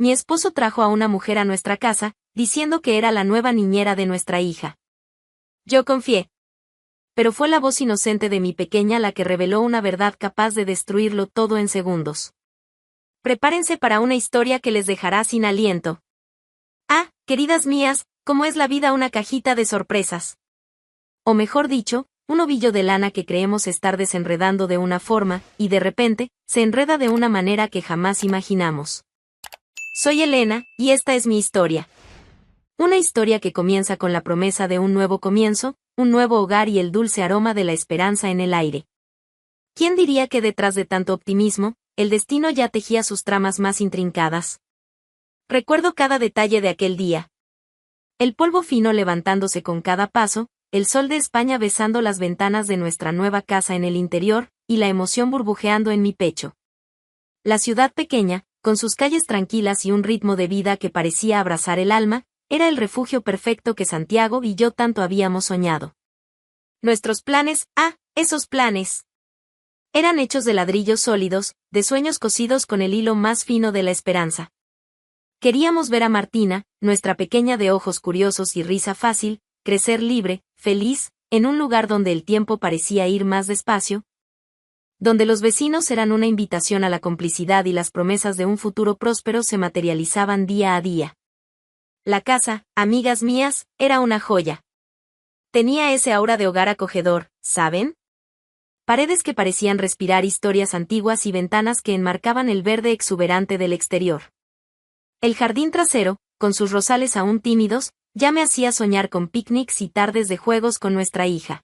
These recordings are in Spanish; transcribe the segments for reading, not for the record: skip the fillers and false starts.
mi esposo trajo a una mujer a nuestra casa, diciendo que era la nueva niñera de nuestra hija. Yo confié. Pero fue la voz inocente de mi pequeña la que reveló una verdad capaz de destruirlo todo en segundos. Prepárense para una historia que les dejará sin aliento. Ah, queridas mías, ¿cómo es la vida una cajita de sorpresas? O mejor dicho, un ovillo de lana que creemos estar desenredando de una forma, y de repente, se enreda de una manera que jamás imaginamos. Soy Elena, y esta es mi historia. Una historia que comienza con la promesa de un nuevo comienzo, un nuevo hogar y el dulce aroma de la esperanza en el aire. ¿Quién diría que detrás de tanto optimismo, el destino ya tejía sus tramas más intrincadas? Recuerdo cada detalle de aquel día. El polvo fino levantándose con cada paso, el sol de España besando las ventanas de nuestra nueva casa en el interior, y la emoción burbujeando en mi pecho. La ciudad pequeña, con sus calles tranquilas y un ritmo de vida que parecía abrazar el alma, era el refugio perfecto que Santiago y yo tanto habíamos soñado. Nuestros planes, esos planes, eran hechos de ladrillos sólidos, de sueños cosidos con el hilo más fino de la esperanza. Queríamos ver a Martina, nuestra pequeña de ojos curiosos y risa fácil, crecer libre, feliz, en un lugar donde el tiempo parecía ir más despacio, donde los vecinos eran una invitación a la complicidad y las promesas de un futuro próspero se materializaban día a día. La casa, amigas mías, era una joya. Tenía ese aura de hogar acogedor, ¿saben? Paredes que parecían respirar historias antiguas y ventanas que enmarcaban el verde exuberante del exterior. El jardín trasero, con sus rosales aún tímidos, ya me hacía soñar con picnics y tardes de juegos con nuestra hija.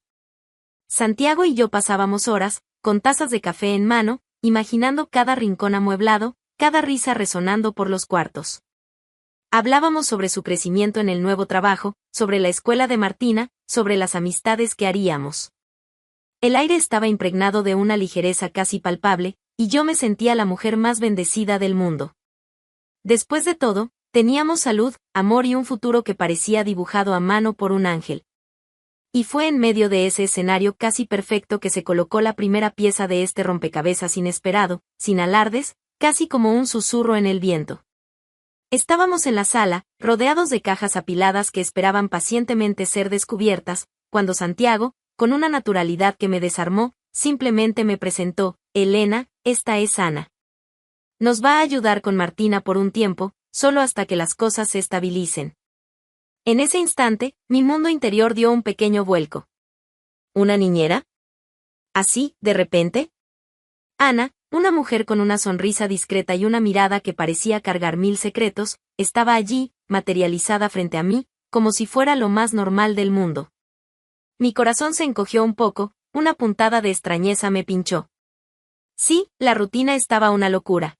Santiago y yo pasábamos horas, con tazas de café en mano, imaginando cada rincón amueblado, cada risa resonando por los cuartos. Hablábamos sobre su crecimiento en el nuevo trabajo, sobre la escuela de Martina, sobre las amistades que haríamos. El aire estaba impregnado de una ligereza casi palpable, y yo me sentía la mujer más bendecida del mundo. Después de todo, teníamos salud, amor y un futuro que parecía dibujado a mano por un ángel. Y fue en medio de ese escenario casi perfecto que se colocó la primera pieza de este rompecabezas inesperado, sin alardes, casi como un susurro en el viento. Estábamos en la sala, rodeados de cajas apiladas que esperaban pacientemente ser descubiertas, cuando Santiago, con una naturalidad que me desarmó, simplemente me presentó: Elena, esta es Ana. Nos va a ayudar con Martina por un tiempo, solo hasta que las cosas se estabilicen. En ese instante, mi mundo interior dio un pequeño vuelco. ¿Una niñera? ¿Así, de repente? Ana, una mujer con una sonrisa discreta y una mirada que parecía cargar 1000 secretos, estaba allí, materializada frente a mí, como si fuera lo más normal del mundo. Mi corazón se encogió un poco, una puntada de extrañeza me pinchó. Sí, la rutina estaba una locura.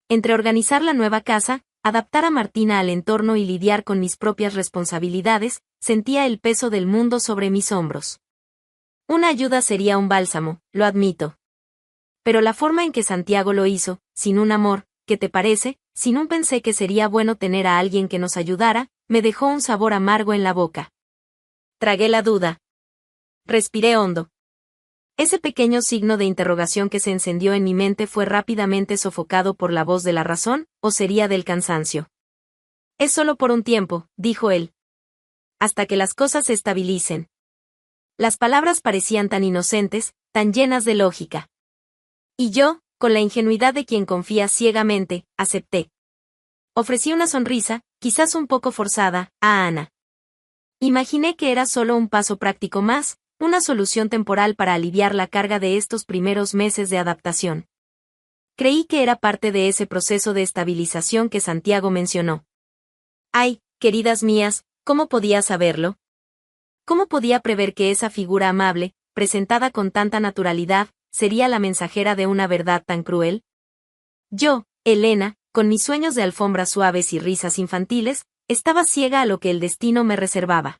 Entre organizar la nueva casa, adaptar a Martina al entorno y lidiar con mis propias responsabilidades, sentía el peso del mundo sobre mis hombros. Una ayuda sería un bálsamo, lo admito. Pero la forma en que Santiago lo hizo, sin un amor, ¿qué te parece?, sin un pensé que sería bueno tener a alguien que nos ayudara, me dejó un sabor amargo en la boca. Tragué la duda. Respiré hondo. Ese pequeño signo de interrogación que se encendió en mi mente fue rápidamente sofocado por la voz de la razón, ¿o sería del cansancio? Es solo por un tiempo, dijo él. Hasta que las cosas se estabilicen. Las palabras parecían tan inocentes, tan llenas de lógica. Y yo, con la ingenuidad de quien confía ciegamente, acepté. Ofrecí una sonrisa, quizás un poco forzada, a Ana. Imaginé que era solo un paso práctico más, una solución temporal para aliviar la carga de estos primeros meses de adaptación. Creí que era parte de ese proceso de estabilización que Santiago mencionó. Ay, queridas mías, ¿cómo podía saberlo? ¿Cómo podía prever que esa figura amable, presentada con tanta naturalidad, sería la mensajera de una verdad tan cruel? Yo, Elena, con mis sueños de alfombras suaves y risas infantiles, estaba ciega a lo que el destino me reservaba.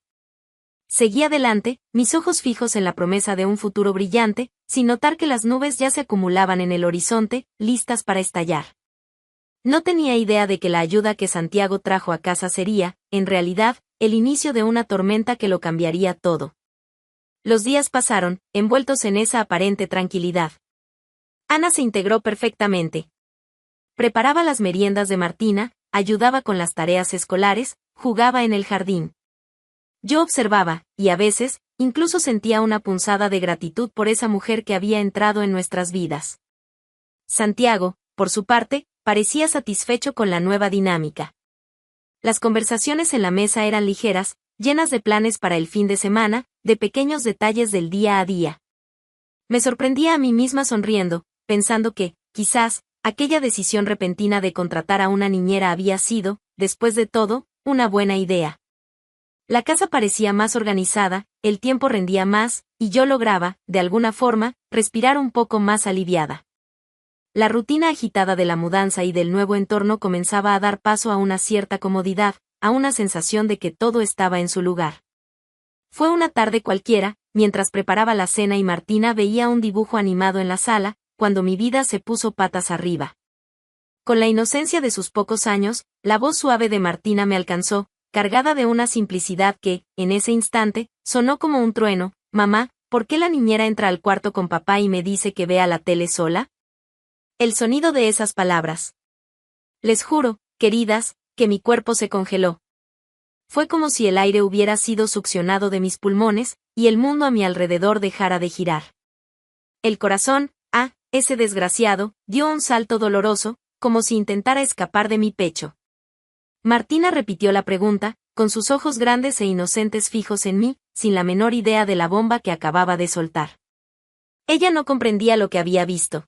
Seguí adelante, mis ojos fijos en la promesa de un futuro brillante, sin notar que las nubes ya se acumulaban en el horizonte, listas para estallar. No tenía idea de que la ayuda que Santiago trajo a casa sería, en realidad, el inicio de una tormenta que lo cambiaría todo. Los días pasaron, envueltos en esa aparente tranquilidad. Ana se integró perfectamente. Preparaba las meriendas de Martina, ayudaba con las tareas escolares, jugaba en el jardín. Yo observaba, y a veces, incluso sentía una punzada de gratitud por esa mujer que había entrado en nuestras vidas. Santiago, por su parte, parecía satisfecho con la nueva dinámica. Las conversaciones en la mesa eran ligeras, llenas de planes para el fin de semana, de pequeños detalles del día a día. Me sorprendía a mí misma sonriendo, pensando que, quizás, aquella decisión repentina de contratar a una niñera había sido, después de todo, una buena idea. La casa parecía más organizada, el tiempo rendía más, y yo lograba, de alguna forma, respirar un poco más aliviada. La rutina agitada de la mudanza y del nuevo entorno comenzaba a dar paso a una cierta comodidad, a una sensación de que todo estaba en su lugar. Fue una tarde cualquiera, mientras preparaba la cena y Martina veía un dibujo animado en la sala, cuando mi vida se puso patas arriba. Con la inocencia de sus pocos años, la voz suave de Martina me alcanzó, cargada de una simplicidad que, en ese instante, sonó como un trueno. «Mamá, ¿por qué la niñera entra al cuarto con papá y me dice que vea la tele sola?» El sonido de esas palabras. Les juro, queridas, que mi cuerpo se congeló. Fue como si el aire hubiera sido succionado de mis pulmones, y el mundo a mi alrededor dejara de girar. El corazón, ese desgraciado, dio un salto doloroso, como si intentara escapar de mi pecho. Martina repitió la pregunta, con sus ojos grandes e inocentes fijos en mí, sin la menor idea de la bomba que acababa de soltar. Ella no comprendía lo que había visto.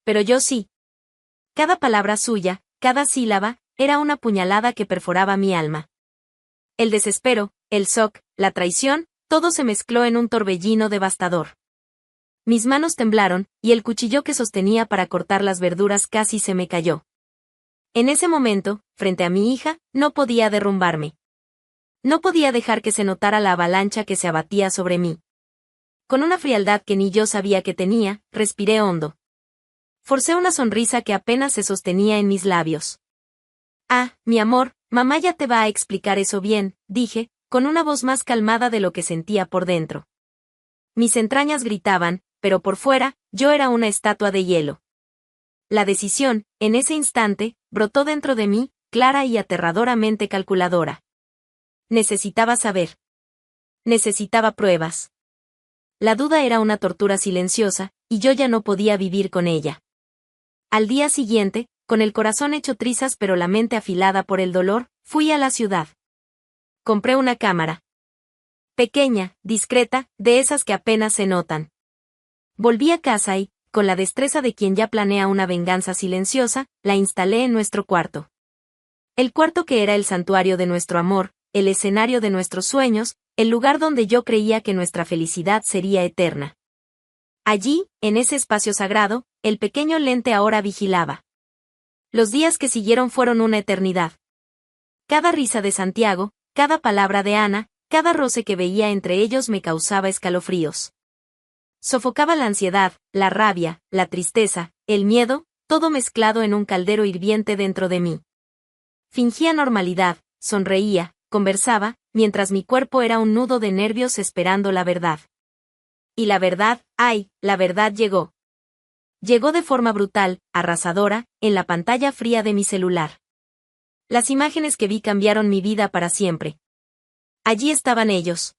Pero yo sí. Cada palabra suya, cada sílaba, era una puñalada que perforaba mi alma. El desespero, el shock, la traición, todo se mezcló en un torbellino devastador. Mis manos temblaron, y el cuchillo que sostenía para cortar las verduras casi se me cayó. En ese momento, frente a mi hija, no podía derrumbarme. No podía dejar que se notara la avalancha que se abatía sobre mí. Con una frialdad que ni yo sabía que tenía, respiré hondo. Forcé una sonrisa que apenas se sostenía en mis labios. Mi amor, mamá ya te va a explicar eso bien, dije, con una voz más calmada de lo que sentía por dentro. Mis entrañas gritaban, pero por fuera, yo era una estatua de hielo. La decisión, en ese instante, brotó dentro de mí, clara y aterradoramente calculadora. Necesitaba saber. Necesitaba pruebas. La duda era una tortura silenciosa, y yo ya no podía vivir con ella. Al día siguiente, con el corazón hecho trizas pero la mente afilada por el dolor, fui a la ciudad. Compré una cámara. Pequeña, discreta, de esas que apenas se notan. Volví a casa y, con la destreza de quien ya planea una venganza silenciosa, la instalé en nuestro cuarto. El cuarto que era el santuario de nuestro amor, el escenario de nuestros sueños, el lugar donde yo creía que nuestra felicidad sería eterna. Allí, en ese espacio sagrado, el pequeño lente ahora vigilaba. Los días que siguieron fueron una eternidad. Cada risa de Santiago, cada palabra de Ana, cada roce que veía entre ellos me causaba escalofríos. Sofocaba la ansiedad, la rabia, la tristeza, el miedo, todo mezclado en un caldero hirviente dentro de mí. Fingía normalidad, sonreía, conversaba, mientras mi cuerpo era un nudo de nervios esperando la verdad. Y la verdad, la verdad llegó. Llegó de forma brutal, arrasadora, en la pantalla fría de mi celular. Las imágenes que vi cambiaron mi vida para siempre. Allí estaban ellos.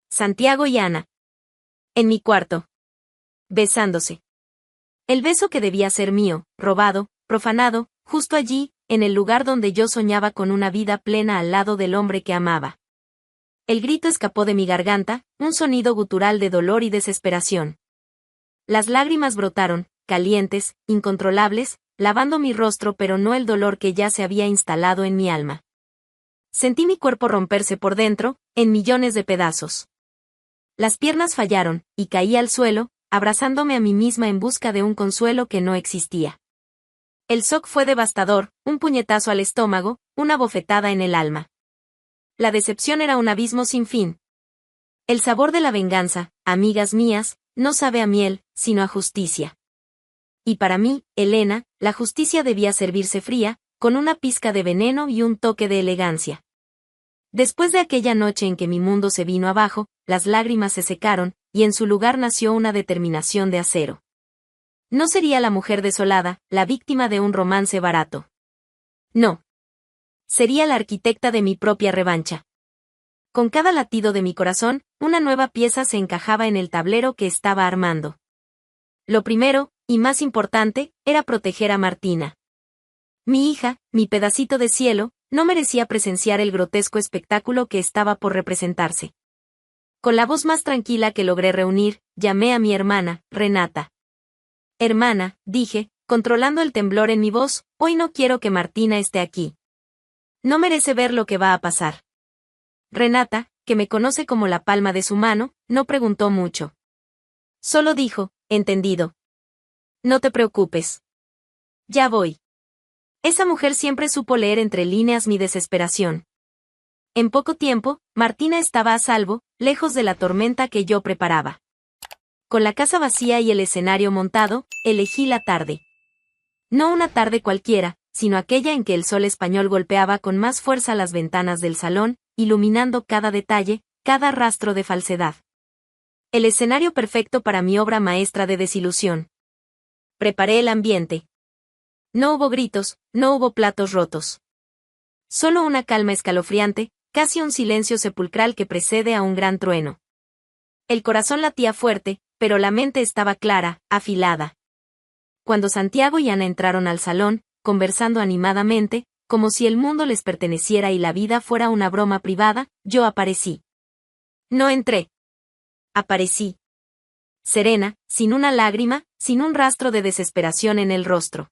Santiago y Ana. En mi cuarto. Besándose. El beso que debía ser mío, robado, profanado, justo allí, en el lugar donde yo soñaba con una vida plena al lado del hombre que amaba. El grito escapó de mi garganta, un sonido gutural de dolor y desesperación. Las lágrimas brotaron, calientes, incontrolables, lavando mi rostro pero no el dolor que ya se había instalado en mi alma. Sentí mi cuerpo romperse por dentro, en millones de pedazos. Las piernas fallaron, y caí al suelo, abrazándome a mí misma en busca de un consuelo que no existía. El shock fue devastador, un puñetazo al estómago, una bofetada en el alma. La decepción era un abismo sin fin. El sabor de la venganza, amigas mías, no sabe a miel, sino a justicia. Y para mí, Elena, la justicia debía servirse fría, con una pizca de veneno y un toque de elegancia. Después de aquella noche en que mi mundo se vino abajo, las lágrimas se secaron, y en su lugar nació una determinación de acero. No sería la mujer desolada, la víctima de un romance barato. No. Sería la arquitecta de mi propia revancha. Con cada latido de mi corazón, una nueva pieza se encajaba en el tablero que estaba armando. Lo primero, y más importante, era proteger a Martina. Mi hija, mi pedacito de cielo, no merecía presenciar el grotesco espectáculo que estaba por representarse. Con la voz más tranquila que logré reunir, llamé a mi hermana, Renata. Hermana, dije, controlando el temblor en mi voz, hoy no quiero que Martina esté aquí. No merece ver lo que va a pasar. Renata, que me conoce como la palma de su mano, no preguntó mucho. Solo dijo, entendido. No te preocupes. Ya voy. Esa mujer siempre supo leer entre líneas mi desesperación. En poco tiempo, Martina estaba a salvo, lejos de la tormenta que yo preparaba. Con la casa vacía y el escenario montado, elegí la tarde. No una tarde cualquiera, sino aquella en que el sol español golpeaba con más fuerza las ventanas del salón, iluminando cada detalle, cada rastro de falsedad. El escenario perfecto para mi obra maestra de desilusión. Preparé el ambiente. No hubo gritos, no hubo platos rotos. Solo una calma escalofriante, casi un silencio sepulcral que precede a un gran trueno. El corazón latía fuerte, pero la mente estaba clara, afilada. Cuando Santiago y Ana entraron al salón, conversando animadamente, como si el mundo les perteneciera y la vida fuera una broma privada, yo aparecí. No entré. Aparecí. Serena, sin una lágrima, sin un rastro de desesperación en el rostro.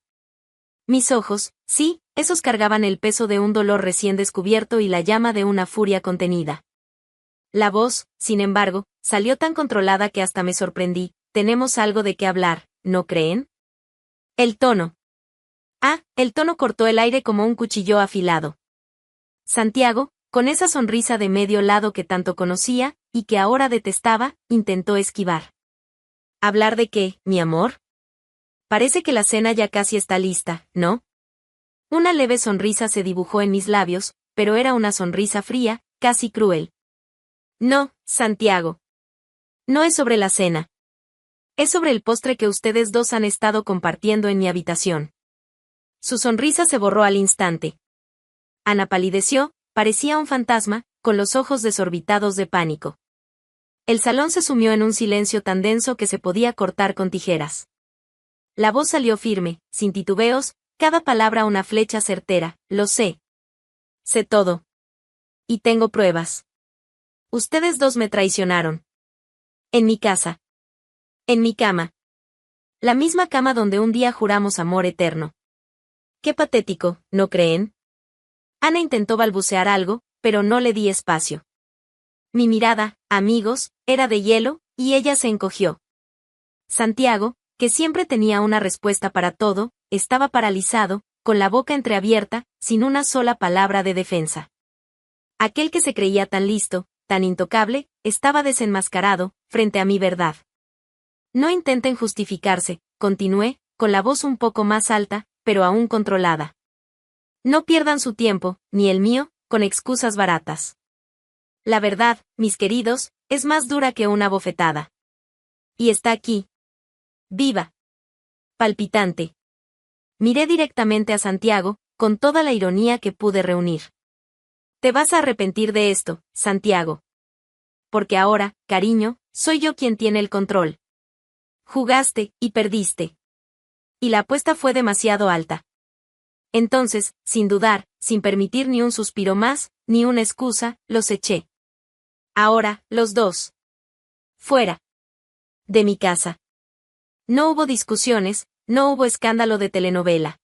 Mis ojos, sí, esos cargaban el peso de un dolor recién descubierto y la llama de una furia contenida. La voz, sin embargo, salió tan controlada que hasta me sorprendí. Tenemos algo de qué hablar, ¿no creen? El tono. El tono cortó el aire como un cuchillo afilado. Santiago, con esa sonrisa de medio lado que tanto conocía, y que ahora detestaba, intentó esquivar. ¿Hablar de qué, mi amor? Parece que la cena ya casi está lista, ¿no? Una leve sonrisa se dibujó en mis labios, pero era una sonrisa fría, casi cruel. No, Santiago. No es sobre la cena. Es sobre el postre que ustedes dos han estado compartiendo en mi habitación. Su sonrisa se borró al instante. Ana palideció, parecía un fantasma, con los ojos desorbitados de pánico. El salón se sumió en un silencio tan denso que se podía cortar con tijeras. La voz salió firme, sin titubeos, cada palabra una flecha certera, lo sé. Sé todo. Y tengo pruebas. Ustedes dos me traicionaron. En mi casa. En mi cama. La misma cama donde un día juramos amor eterno. Qué patético, ¿no creen? Ana intentó balbucear algo, pero no le di espacio. Mi mirada, amigos, era de hielo, y ella se encogió. Santiago, que siempre tenía una respuesta para todo, estaba paralizado, con la boca entreabierta, sin una sola palabra de defensa. Aquel que se creía tan listo, tan intocable, estaba desenmascarado, frente a mi verdad. No intenten justificarse, continué, con la voz un poco más alta, pero aún controlada. No pierdan su tiempo, ni el mío, con excusas baratas. La verdad, mis queridos, es más dura que una bofetada. Y está aquí. Viva. Palpitante. Miré directamente a Santiago, con toda la ironía que pude reunir. Te vas a arrepentir de esto, Santiago. Porque ahora, cariño, soy yo quien tiene el control. Jugaste, y perdiste. Y la apuesta fue demasiado alta. Entonces, sin dudar, sin permitir ni un suspiro más, ni una excusa, los eché. Ahora, los dos. Fuera. De mi casa. No hubo discusiones, no hubo escándalo de telenovela.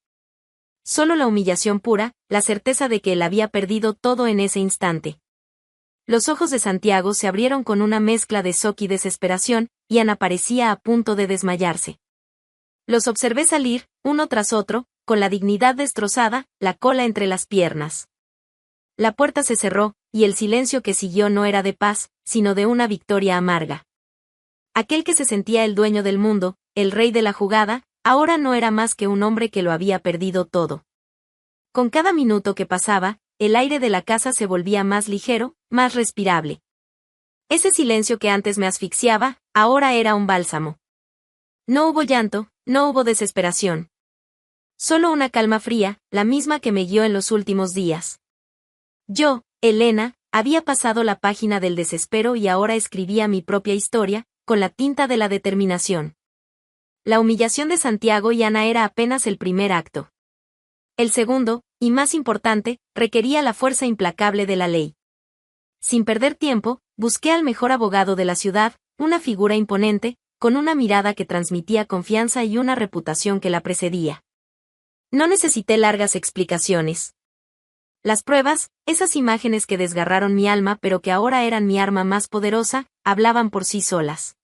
Solo la humillación pura, la certeza de que él había perdido todo en ese instante. Los ojos de Santiago se abrieron con una mezcla de shock y desesperación, y Ana parecía a punto de desmayarse. Los observé salir, uno tras otro, con la dignidad destrozada, la cola entre las piernas. La puerta se cerró, y el silencio que siguió no era de paz, sino de una victoria amarga. Aquel que se sentía el dueño del mundo, el rey de la jugada, ahora no era más que un hombre que lo había perdido todo. Con cada minuto que pasaba, el aire de la casa se volvía más ligero, más respirable. Ese silencio que antes me asfixiaba, ahora era un bálsamo. No hubo llanto, no hubo desesperación. Solo una calma fría, la misma que me guió en los últimos días. Yo, Elena, había pasado la página del desespero y ahora escribía mi propia historia, con la tinta de la determinación. La humillación de Santiago y Ana era apenas el primer acto. El segundo, y más importante, requería la fuerza implacable de la ley. Sin perder tiempo, busqué al mejor abogado de la ciudad, una figura imponente, con una mirada que transmitía confianza y una reputación que la precedía. No necesité largas explicaciones. Las pruebas, esas imágenes que desgarraron mi alma pero que ahora eran mi arma más poderosa, hablaban por sí solas.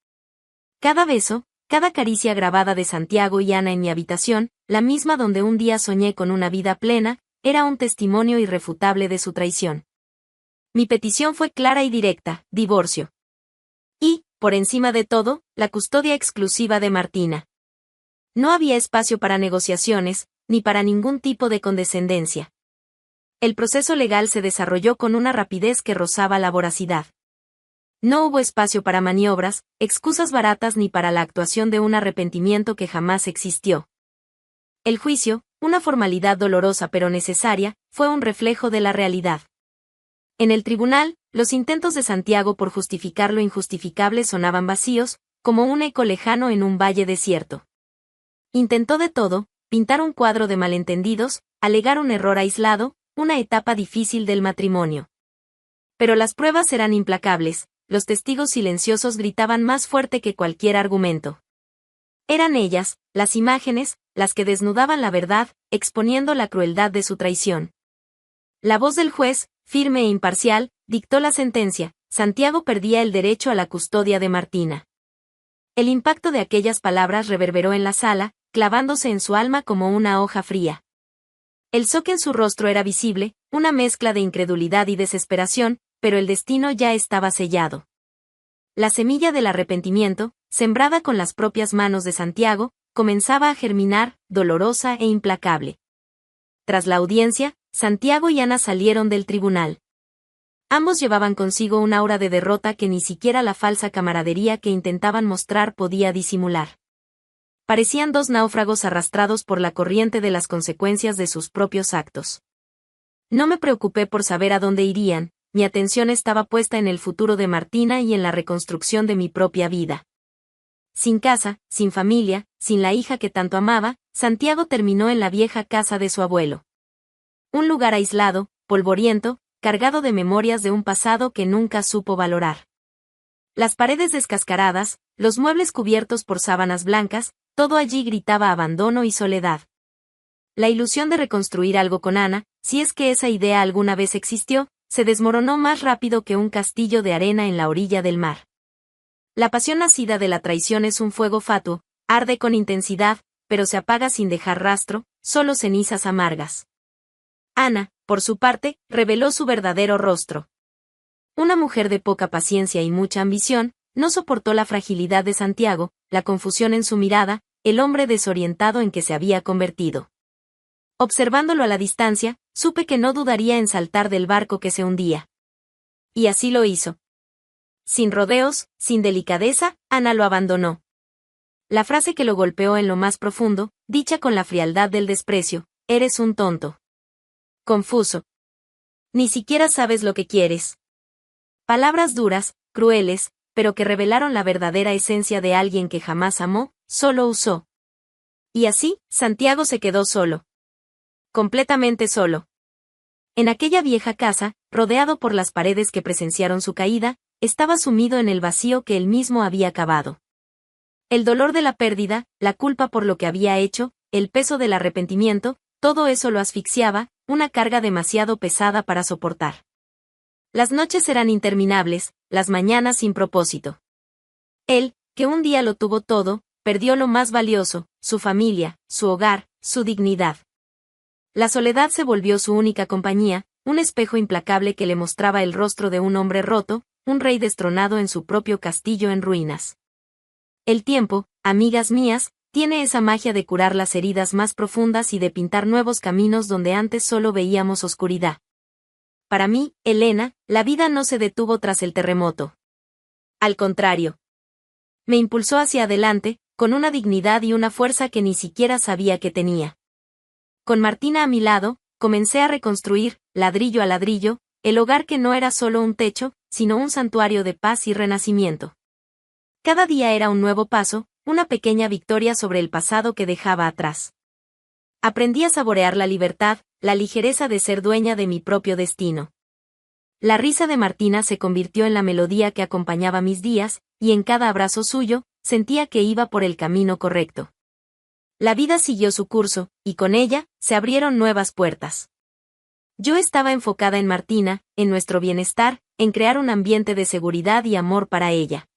Cada beso, cada caricia grabada de Santiago y Ana en mi habitación, la misma donde un día soñé con una vida plena, era un testimonio irrefutable de su traición. Mi petición fue clara y directa: divorcio. Y, por encima de todo, la custodia exclusiva de Martina. No había espacio para negociaciones, ni para ningún tipo de condescendencia. El proceso legal se desarrolló con una rapidez que rozaba la voracidad. No hubo espacio para maniobras, excusas baratas ni para la actuación de un arrepentimiento que jamás existió. El juicio, una formalidad dolorosa pero necesaria, fue un reflejo de la realidad. En el tribunal, los intentos de Santiago por justificar lo injustificable sonaban vacíos, como un eco lejano en un valle desierto. Intentó de todo: pintar un cuadro de malentendidos, alegar un error aislado, una etapa difícil del matrimonio. Pero las pruebas eran implacables, los testigos silenciosos gritaban más fuerte que cualquier argumento. Eran ellas, las imágenes, las que desnudaban la verdad, exponiendo la crueldad de su traición. La voz del juez, firme e imparcial, dictó la sentencia: Santiago perdía el derecho a la custodia de Martina. El impacto de aquellas palabras reverberó en la sala, clavándose en su alma como una hoja fría. El shock en su rostro era visible, una mezcla de incredulidad y desesperación, pero el destino ya estaba sellado. La semilla del arrepentimiento, sembrada con las propias manos de Santiago, comenzaba a germinar, dolorosa e implacable. Tras la audiencia, Santiago y Ana salieron del tribunal. Ambos llevaban consigo un aura de derrota que ni siquiera la falsa camaradería que intentaban mostrar podía disimular. Parecían dos náufragos arrastrados por la corriente de las consecuencias de sus propios actos. No me preocupé por saber a dónde irían, mi atención estaba puesta en el futuro de Martina y en la reconstrucción de mi propia vida. Sin casa, sin familia, sin la hija que tanto amaba, Santiago terminó en la vieja casa de su abuelo. Un lugar aislado, polvoriento, cargado de memorias de un pasado que nunca supo valorar. Las paredes descascaradas, los muebles cubiertos por sábanas blancas, todo allí gritaba abandono y soledad. La ilusión de reconstruir algo con Ana, si es que esa idea alguna vez existió, se desmoronó más rápido que un castillo de arena en la orilla del mar. La pasión nacida de la traición es un fuego fatuo, arde con intensidad, pero se apaga sin dejar rastro, solo cenizas amargas. Ana, por su parte, reveló su verdadero rostro. Una mujer de poca paciencia y mucha ambición, no soportó la fragilidad de Santiago, la confusión en su mirada, el hombre desorientado en que se había convertido. Observándolo a la distancia, supe que no dudaría en saltar del barco que se hundía. Y así lo hizo. Sin rodeos, sin delicadeza, Ana lo abandonó. La frase que lo golpeó en lo más profundo, dicha con la frialdad del desprecio: eres un tonto. Confuso. Ni siquiera sabes lo que quieres. Palabras duras, crueles, pero que revelaron la verdadera esencia de alguien que jamás amó, solo usó. Y así, Santiago se quedó solo. Completamente solo. En aquella vieja casa, rodeado por las paredes que presenciaron su caída, estaba sumido en el vacío que él mismo había cavado. El dolor de la pérdida, la culpa por lo que había hecho, el peso del arrepentimiento, todo eso lo asfixiaba, una carga demasiado pesada para soportar. Las noches eran interminables, las mañanas sin propósito. Él, que un día lo tuvo todo, perdió lo más valioso: su familia, su hogar, su dignidad. La soledad se volvió su única compañía, un espejo implacable que le mostraba el rostro de un hombre roto, un rey destronado en su propio castillo en ruinas. El tiempo, amigas mías, tiene esa magia de curar las heridas más profundas y de pintar nuevos caminos donde antes solo veíamos oscuridad. Para mí, Elena, la vida no se detuvo tras el terremoto. Al contrario. Me impulsó hacia adelante, con una dignidad y una fuerza que ni siquiera sabía que tenía. Con Martina a mi lado, comencé a reconstruir, ladrillo a ladrillo, el hogar que no era solo un techo, sino un santuario de paz y renacimiento. Cada día era un nuevo paso, una pequeña victoria sobre el pasado que dejaba atrás. Aprendí a saborear la libertad, la ligereza de ser dueña de mi propio destino. La risa de Martina se convirtió en la melodía que acompañaba mis días, y en cada abrazo suyo, sentía que iba por el camino correcto. La vida siguió su curso, y con ella, se abrieron nuevas puertas. Yo estaba enfocada en Martina, en nuestro bienestar, en crear un ambiente de seguridad y amor para ella.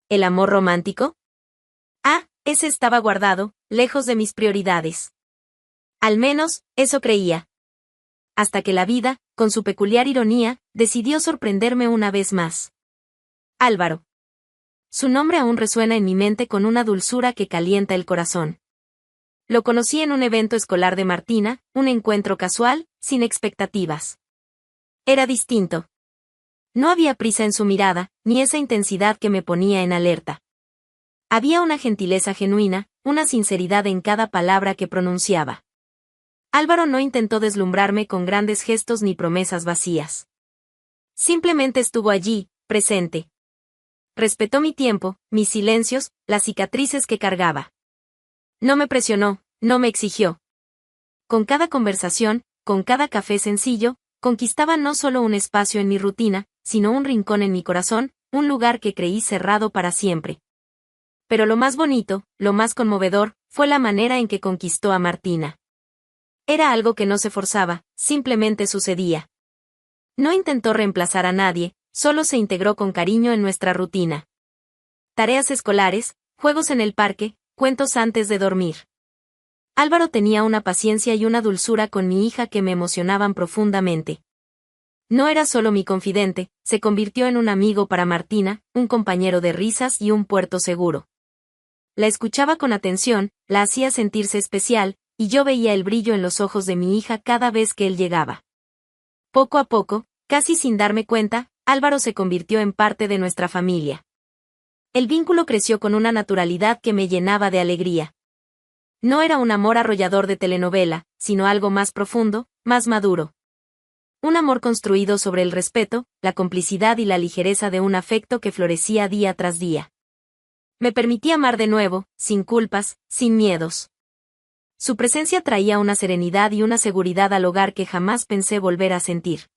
¿El amor romántico? Ah, ese estaba guardado, lejos de mis prioridades. Al menos, eso creía. Hasta que la vida, con su peculiar ironía, decidió sorprenderme una vez más. Álvaro. Su nombre aún resuena en mi mente con una dulzura que calienta el corazón. Lo conocí en un evento escolar de Martina, un encuentro casual, sin expectativas. Era distinto. No había prisa en su mirada, ni esa intensidad que me ponía en alerta. Había una gentileza genuina, una sinceridad en cada palabra que pronunciaba. Álvaro no intentó deslumbrarme con grandes gestos ni promesas vacías. Simplemente estuvo allí, presente. Respetó mi tiempo, mis silencios, las cicatrices que cargaba. No me presionó, no me exigió. Con cada conversación, con cada café sencillo, conquistaba no solo un espacio en mi rutina, sino un rincón en mi corazón, un lugar que creí cerrado para siempre. Pero lo más bonito, lo más conmovedor, fue la manera en que conquistó a Martina. Era algo que no se forzaba, simplemente sucedía. No intentó reemplazar a nadie, solo se integró con cariño en nuestra rutina. Tareas escolares, juegos en el parque, cuentos antes de dormir. Álvaro tenía una paciencia y una dulzura con mi hija que me emocionaban profundamente. No era solo mi confidente, se convirtió en un amigo para Martina, un compañero de risas y un puerto seguro. La escuchaba con atención, la hacía sentirse especial, y yo veía el brillo en los ojos de mi hija cada vez que él llegaba. Poco a poco, casi sin darme cuenta, Álvaro se convirtió en parte de nuestra familia. El vínculo creció con una naturalidad que me llenaba de alegría. No era un amor arrollador de telenovela, sino algo más profundo, más maduro. Un amor construido sobre el respeto, la complicidad y la ligereza de un afecto que florecía día tras día. Me permití amar de nuevo, sin culpas, sin miedos. Su presencia traía una serenidad y una seguridad al hogar que jamás pensé volver a sentir.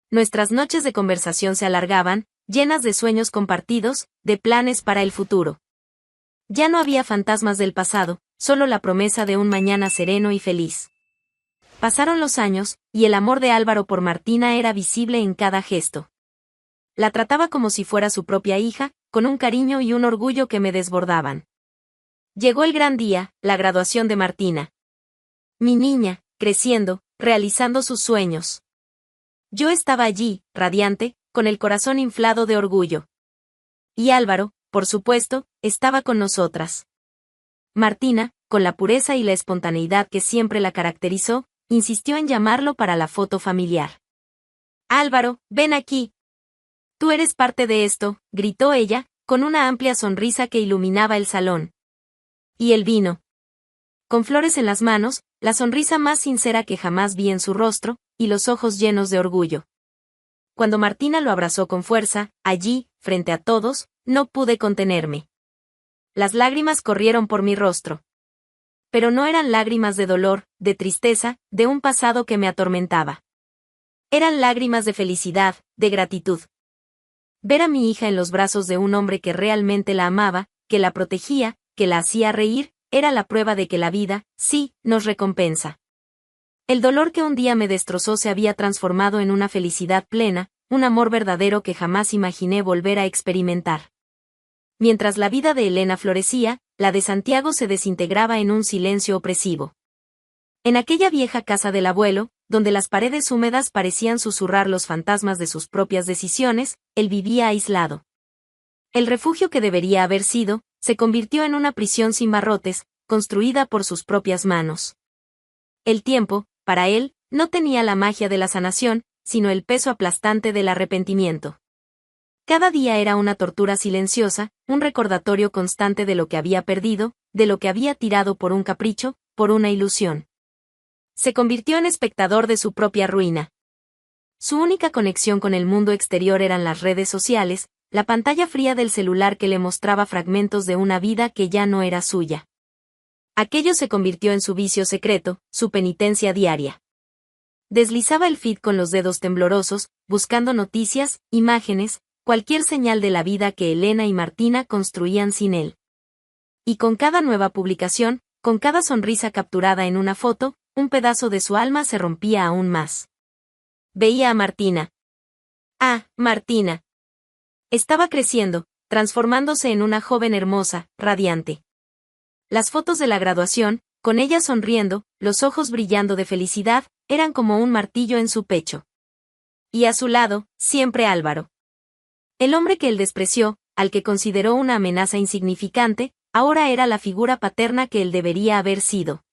Nuestras noches de conversación se alargaban, llenas de sueños compartidos, de planes para el futuro. Ya no había fantasmas del pasado, solo la promesa de un mañana sereno y feliz. Pasaron los años, y el amor de Álvaro por Martina era visible en cada gesto. La trataba como si fuera su propia hija, con un cariño y un orgullo que me desbordaban. Llegó el gran día, la graduación de Martina. Mi niña, creciendo, realizando sus sueños. Yo estaba allí, radiante, con el corazón inflado de orgullo. Y Álvaro, por supuesto, estaba con nosotras. Martina, con la pureza y la espontaneidad que siempre la caracterizó, insistió en llamarlo para la foto familiar. Álvaro, ven aquí. Tú eres parte de esto, gritó ella, con una amplia sonrisa que iluminaba el salón. Y él vino. Con flores en las manos, la sonrisa más sincera que jamás vi en su rostro, y los ojos llenos de orgullo. Cuando Martina lo abrazó con fuerza, allí, frente a todos, no pude contenerme. Las lágrimas corrieron por mi rostro. Pero no eran lágrimas de dolor, de tristeza, de un pasado que me atormentaba. Eran lágrimas de felicidad, de gratitud. Ver a mi hija en los brazos de un hombre que realmente la amaba, que la protegía, que la hacía reír, era la prueba de que la vida, sí, nos recompensa. El dolor que un día me destrozó se había transformado en una felicidad plena, un amor verdadero que jamás imaginé volver a experimentar. Mientras la vida de Elena florecía, la de Santiago se desintegraba en un silencio opresivo. En aquella vieja casa del abuelo, donde las paredes húmedas parecían susurrar los fantasmas de sus propias decisiones, él vivía aislado. El refugio que debería haber sido, se convirtió en una prisión sin barrotes, construida por sus propias manos. El tiempo, para él, no tenía la magia de la sanación, sino el peso aplastante del arrepentimiento. Cada día era una tortura silenciosa, un recordatorio constante de lo que había perdido, de lo que había tirado por un capricho, por una ilusión. Se convirtió en espectador de su propia ruina. Su única conexión con el mundo exterior eran las redes sociales, la pantalla fría del celular que le mostraba fragmentos de una vida que ya no era suya. Aquello se convirtió en su vicio secreto, su penitencia diaria. Deslizaba el feed con los dedos temblorosos, buscando noticias, imágenes, cualquier señal de la vida que Elena y Martina construían sin él. Y con cada nueva publicación, con cada sonrisa capturada en una foto, un pedazo de su alma se rompía aún más. Veía a Martina. Ah, Martina. Estaba creciendo, transformándose en una joven hermosa, radiante. Las fotos de la graduación, con ella sonriendo, los ojos brillando de felicidad, eran como un martillo en su pecho. Y a su lado, siempre Álvaro. El hombre que él despreció, al que consideró una amenaza insignificante, ahora era la figura paterna que él debería haber sido.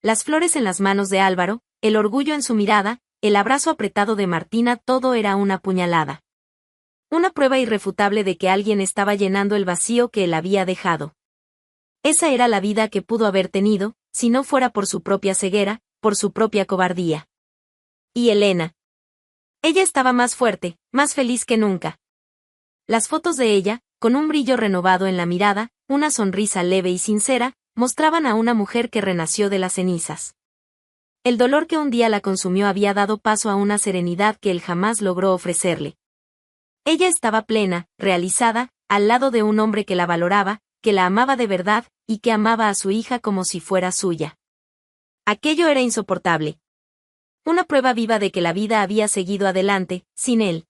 Las flores en las manos de Álvaro, el orgullo en su mirada, el abrazo apretado de Martina, todo era una puñalada. Una prueba irrefutable de que alguien estaba llenando el vacío que él había dejado. Esa era la vida que pudo haber tenido, si no fuera por su propia ceguera, por su propia cobardía. Y Elena. Ella estaba más fuerte, más feliz que nunca. Las fotos de ella, con un brillo renovado en la mirada, una sonrisa leve y sincera, mostraban a una mujer que renació de las cenizas. El dolor que un día la consumió había dado paso a una serenidad que él jamás logró ofrecerle. Ella estaba plena, realizada, al lado de un hombre que la valoraba, que la amaba de verdad, y que amaba a su hija como si fuera suya. Aquello era insoportable. Una prueba viva de que la vida había seguido adelante, sin él.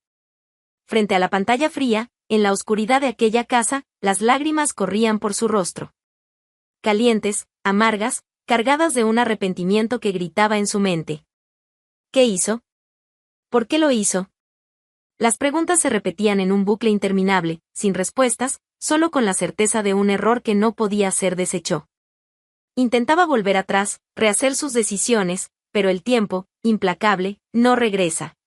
Frente a la pantalla fría, en la oscuridad de aquella casa, las lágrimas corrían por su rostro. Calientes, amargas, cargadas de un arrepentimiento que gritaba en su mente. ¿Qué hizo? ¿Por qué lo hizo? Las preguntas se repetían en un bucle interminable, sin respuestas, solo con la certeza de un error que no podía ser deshecho. Intentaba volver atrás, rehacer sus decisiones, pero el tiempo, implacable, no regresa.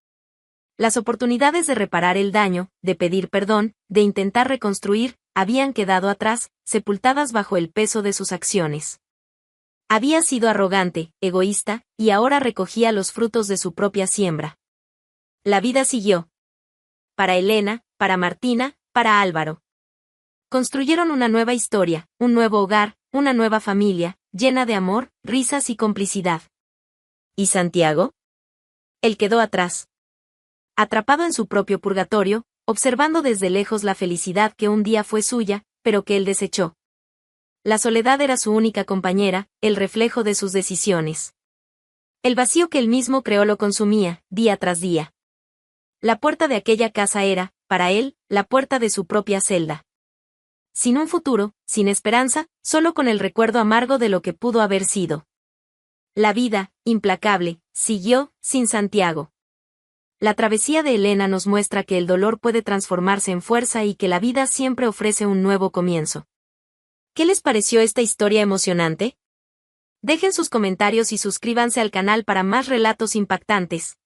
Las oportunidades de reparar el daño, de pedir perdón, de intentar reconstruir, habían quedado atrás, sepultadas bajo el peso de sus acciones. Había sido arrogante, egoísta, y ahora recogía los frutos de su propia siembra. La vida siguió. Para Elena, para Martina, para Álvaro. Construyeron una nueva historia, un nuevo hogar, una nueva familia, llena de amor, risas y complicidad. ¿Y Santiago? Él quedó atrás. Atrapado en su propio purgatorio, observando desde lejos la felicidad que un día fue suya, pero que él desechó. La soledad era su única compañera, el reflejo de sus decisiones. El vacío que él mismo creó lo consumía, día tras día. La puerta de aquella casa era, para él, la puerta de su propia celda. Sin un futuro, sin esperanza, solo con el recuerdo amargo de lo que pudo haber sido. La vida, implacable, siguió, sin Santiago. La travesía de Elena nos muestra que el dolor puede transformarse en fuerza y que la vida siempre ofrece un nuevo comienzo. ¿Qué les pareció esta historia emocionante? Dejen sus comentarios y suscríbanse al canal para más relatos impactantes.